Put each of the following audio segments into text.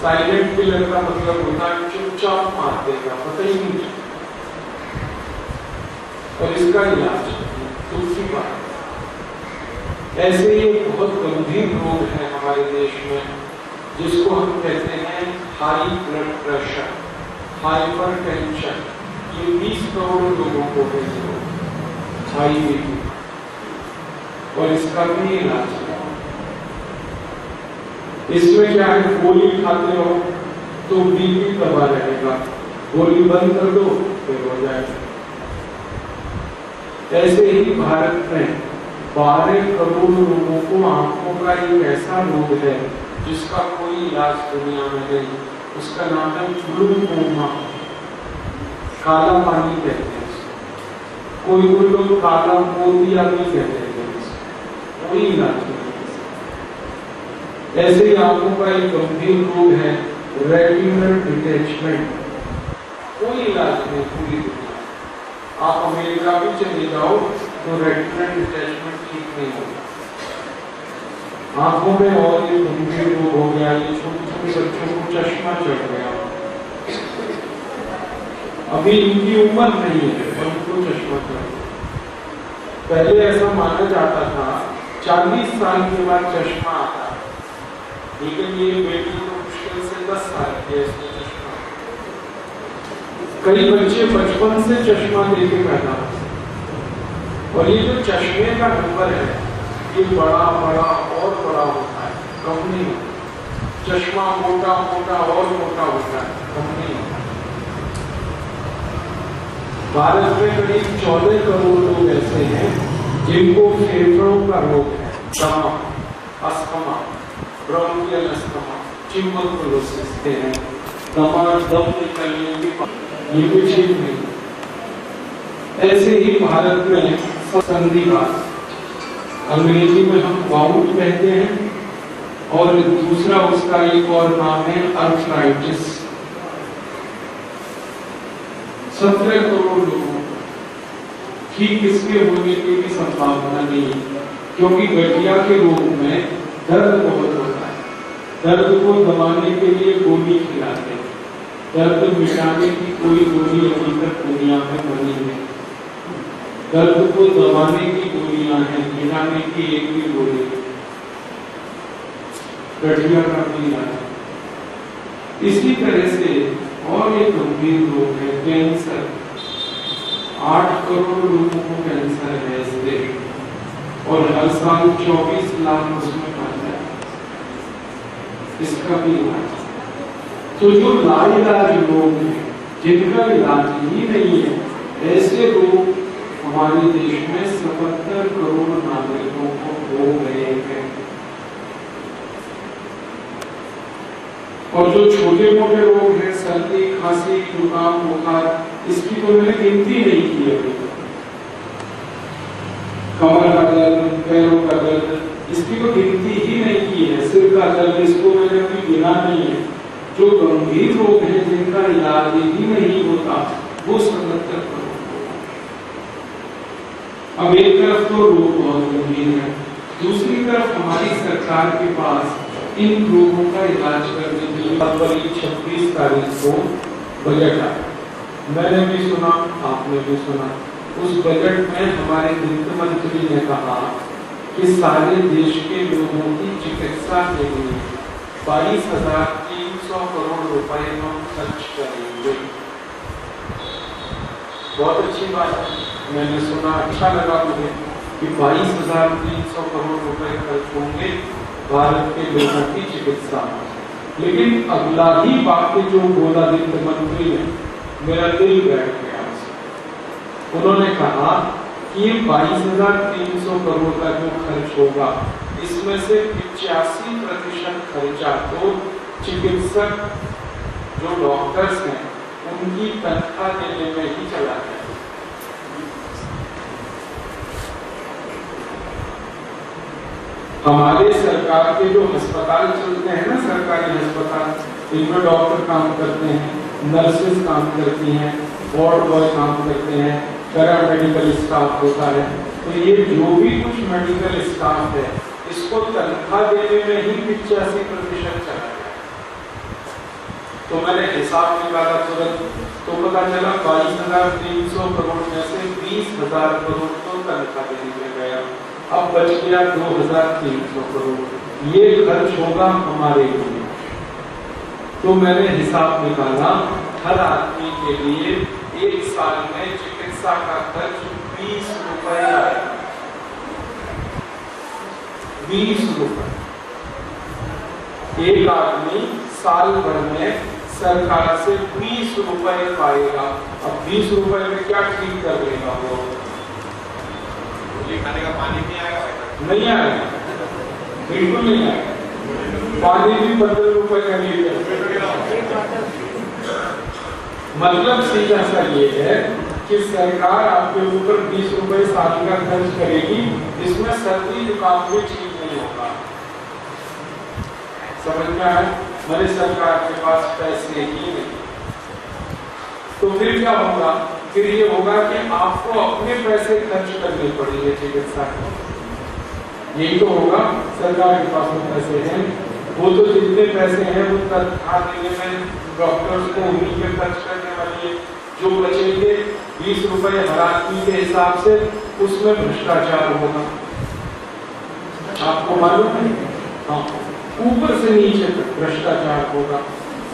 Silent killer का मतलब होता है चुपचाप मार देगा, पता ही नहीं चलता। और इसका इलाज तुलसी पान। ऐसे ही बहुत गंभीर रोग है हमारे देश में जिसको हम कहते हैं हाई ब्लड प्रेशर, हाइपरटेंशन। ये 20 करोड़ लोगों को है हाई बीपी, और इसका भी इलाज है। इसमें क्या है, गोली खाते रहो तो बीपी दबा रहेगा, गोली बंद कर दो फिर हो जाएगा। ऐसे ही भारत में 12 करोड़ लोगों को आंखों का एक ऐसा रोग है जिसका कोई इलाज दुनिया में नहीं। उसका नाम है ग्लूकोमा, काला पानी कहते हैं इसको। कोई लोग काला मोतिया भी कहते हैं, कोई इलाज नहीं। ऐसे ही आंखों का एक गंभीर रोग है रेटिनल डिटैचमेंट, कोई इलाज नहीं पूरी दुनिया। आप अमेरिका भी चले जाओ तो रेटिनल डिटैचमेंट ठीक नहीं होगा। आंखों में और ये गंभीर रोग हो गया, ये छोटे छोटे बच्चों को चश्मा चढ़ गया। अभी इनकी उम्र नहीं है और उनको चश्मा चढ़ गया। पहले ऐसा माना जाता था 40 साल के बाद चश्मा आता, लेकिन ये बेटी तो मुश्किल से 10 साल की है, इसमें चश्मा। कई बच्चे बचपन से चश्मा लेके पैदा होते हैं। और ये जो चश्मे का नंबर है ये बड़ा बड़ा और बड़ा होता है, कम नहीं होता। चश्मा मोटा मोटा और मोटा होता है, कम नहीं होता। भारत में करीब 14 करोड़ लोग ऐसे हैं जिनको फेफड़ों का रोग है, दमा, अस्थमा, ब्रोंकियल अस्थमा, ट्यूबरकुलोसिस के हैं, दमा, दम निकलने की, ये भी ठीक नहीं। ऐसे ही भारत में संधिवात, अंग्रेजी में हम वाउट कहते हैं, और दूसरा उसका एक और नाम है अर्थराइटिस। 17 करोड़ लोगों ठीक इसके होने की भी संभावना नहीं है, क्योंकि गठिया के रोग में दर्द बहुत होता है। दर्द को दबाने के लिए गोली खिलाते हैं, दर्द मिटाने की कोई गोली अभी तक दुनिया में बनी नहीं। दर्द को दबाने की गोलियां हैं, मिटाने की एक भी गोली नहीं। गठिया का भी इलाज। इसी तरह से और एक गंभीर रोग है कैंसर। 8 करोड़ लोगों को कैंसर है इस देश में, और हर साल 24 लाख उसमें मरता है। इसका भी इलाज। तो जो लाइलाज लोग हैं जिनका इलाज ही नहीं है, ऐसे लोग हमारे देश में 77 करोड़ नागरिकों को हो गए हैं। और जो छोटे मोटे रोग हैं, सर्दी, खांसी, जुकाम, बुखार, इसकी तो मैंने गिनती नहीं की अभी। कमर का दर्द, पैरों का दर्द, इसकी तो गिनती ही नहीं की है। सिर का दर्द, इसको मैंने अभी गिना नहीं है। जो गंभीर रोग हैं जिनका इलाज ही नहीं होता, वो 77 करोड़। अब एक तरफ तो रोग बहुत गंभीर है, दूसरी तरफ हमारी सरकार के पास इन रोगों का इलाज करने के लिए 26 तारीख को बजट आया। मैंने भी सुना, आपने भी सुना। उस बजट में हमारे वित्त मंत्री ने कहा कि सारे देश के लोगों की चिकित्सा के लिए 22,300 करोड़ रुपए हम खर्च करेंगे। बहुत अच्छी बात है, मैंने सुना, अच्छा लगा मुझे कि 22,300 करोड़ रुपए खर्च होंगे भारत के लोगों की चिकित्सा। लेकिन अगला ही वाक्य जो बोला वित्त मंत्री ने, मेरा दिल बैठ गया। उन्होंने कहा कि ये 22,300 करोड़ का जो खर्च होगा, इसमें से 85% खर्चा तो चिकित्सक जो डॉक्टर्स हैं उनकी तनख्वाह देने में ही चला जाए। हमारे सरकार के जो अस्पताल चलते हैं ना, सरकारी अस्पताल, इनमें डॉक्टर काम करते हैं, नर्सेज काम करती हैं, वार्ड बॉय काम करते हैं, पैरामेडिकल स्टाफ होता है। तो ये जो भी कुछ मेडिकल स्टाफ है, इसको तनख्वाह देने में ही 85% चला गया। तो मैंने हिसाब निकाला तुरंत, तो पता चला 22,300 करोड़ में से 20,000 करोड़ तो तनख्वाह देने में गया, अब बच गया 2,300 करोड़, ये खर्च होगा हमारे लिए। तो मैंने हिसाब निकाला, हर आदमी के लिए एक साल में चिकित्सा का खर्च 20 रुपए आएगा, 20 रुपए। एक आदमी साल भर में सरकार से 20 रुपए पाएगा। अब 20 रुपए में क्या ठीक कर लेगा वो? खाने का पानी नहीं आएगा? नहीं आएगा, बिल्कुल नहीं आएगा। पानी भी 15 रुपए का लीटर। मतलब सीधा सा ये है कि सरकार आपके ऊपर 20 रुपए साल का खर्च करेगी, इसमें सर्दी जुकाम भी ठीक नहीं होगा। समझ में आया? मेरे सरकार के पास पैसे ही नहीं। तो फिर क्या होगा? फिर ये होगा कि आपको अपने पैसे खर्च करने पड़ेंगे चिकित्सा में। यही तो होगा, सरकार के पास तो पैसे हैं, वो तो जितने पैसे हैं वो तनख्वाह देने में डॉक्टर्स को उन्हीं पे खर्च करने वाली है। जो बचेंगे 20 रुपए हर आदमी के हिसाब से, उसमें भ्रष्टाचार होगा। आपको मालूम है? हाँ, ऊपर से नीचे तक भ्रष्टाचार होगा।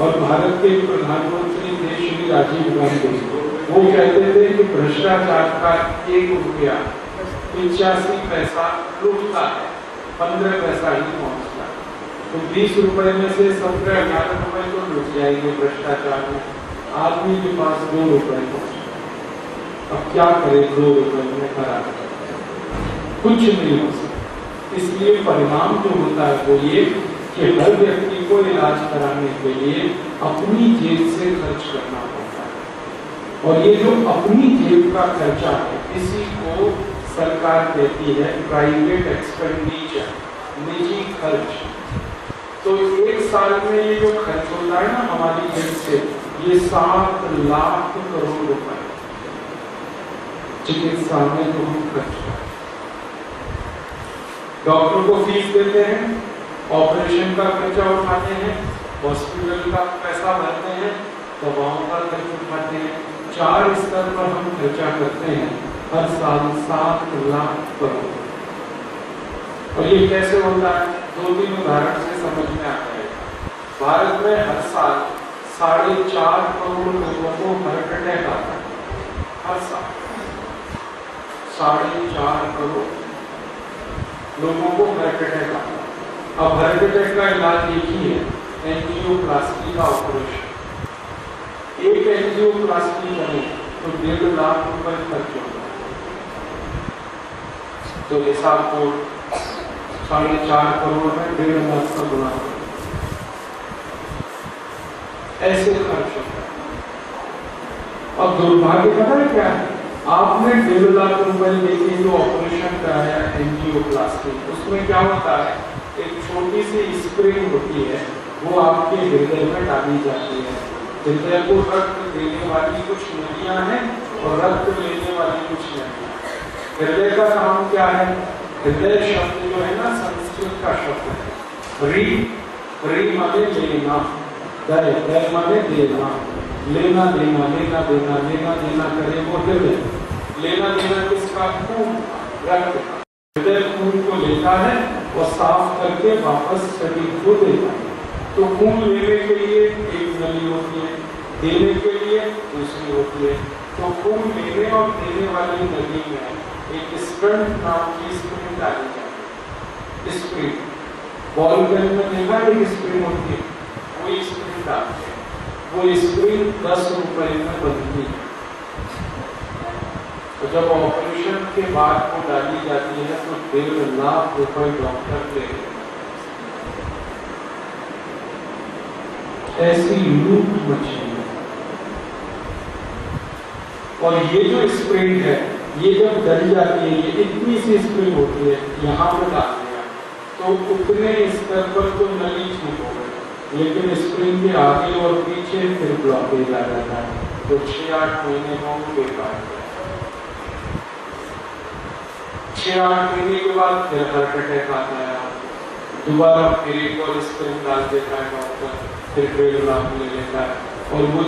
और भारत के प्रधानमंत्री थे श्री राजीव गांधी, वो कहते थे कि भ्रष्टाचार का 1 रुपया 85 पैसा लूटता है, 15 पैसा ही पहुंचता है। तो 20 रुपए में से 17-18 रुपए तो लूट जाएंगे भ्रष्टाचार में। आदमी के पास 2 रुपए पहुंचे, अब क्या करे 2 रुपए में? खरा कुछ नहीं हो सकता। इसलिए परिणाम जो होता है वो ये कि हर व्यक्ति को इलाज कराने के लिए अपनी जेब से खर्च करना पड़ता है। और ये जो अपनी जेब का खर्चा है, इसी को सरकार कहती है प्राइवेट एक्सपेंडिचर, निजी खर्च। तो एक साल में ये जो खर्च होता है ना हमारी जेब से, ये 7 लाख करोड़ रुपए चिकित्सा में जो हम खर्च करते हैं। डॉक्टर को फीस देते हैं, ऑपरेशन का खर्चा उठाते हैं, हॉस्पिटल का पैसा भरते हैं, दवाओं का खर्च उठाते हैं। 4 स्तर पर हम खर्चा करते हैं हर साल 7 लाख करोड़। और ये कैसे होता है? 2-3 उदाहरण से समझ में आता है। भारत में हर साल 4.5 करोड़ लोगों को हार्ट अटैक आता है, हर साल 4.5 करोड़ लोगों को हार्ट अटैक आता है। अब हार्ट अटैक का इलाज एक ही है, एंजियोप्लास्टी का ऑपरेशन। एक एंजियोप्लास्टी करें तो 1.5 लाख रुपए खर्च होता है। तो हिसाब को 4.5 करोड़ में 1.5 लाख का गुना ऐसे खर्च होता है। अब दुर्भाग्य पता है क्या है? आपने 1.5 लाख रुपए लेके जो ऑपरेशन कराया एंजियोप्लास्टी, उसमें क्या होता है? एक छोटी सी स्प्रिंग होती है, वो आपके हृदय में डाली जाती है। हृदय को रक्त देने वाली कुछ नलियां हैं और रक्त लेने वाली कुछ नलियां। हृदय का नाम क्या है? हृदय शब्द जो है ना संस्कृत का शब्द है। री माने लेना, दय माने देना, लेना देना, लेना देना, लेना देना करे वो हृदय। लेना देना किसका? खून, रक्त का। हृदय खून को लेता है और साफ करके वापस शरीर को देता है। तो खून लेने के लिए एक नली होती है, देने के लिए दूसरी होती है। तो खून लेने और देने वाली नली में एक स्प्रिंट नाम की स्प्रिंट डाली जाती है। स्प्रिंट बॉल पेन में देखा एक स्प्रिंट होती है, वो स्प्रिंट डालते हैं। वो स्प्रिंट 10 रुपए में बनती है। तो जब ऑपरेशन के बाद वो डाली जाती है तो 1.5 लाख रुपए डॉक्टर ले लेते हैं। ऐसी लूट मची है। और ये जो स्प्रिंग है, ये जब डल जाती है, ये इतनी सी स्प्रिंग होती है, यहाँ पे डाल दिया तो उतने स्तर पर तो नली ठीक हो गई, लेकिन स्प्रिंग के आगे और पीछे फिर ब्लॉकेज आ जाता है। तो 6-8 महीने में वो बेकार है। 6-8 महीने के बाद फिर हार्ट अटैक आता है। दोबारा फिर एक और स्क्रीन डाल देता है डॉक्टर, फिर 1.5 लाख ले लेता है और वो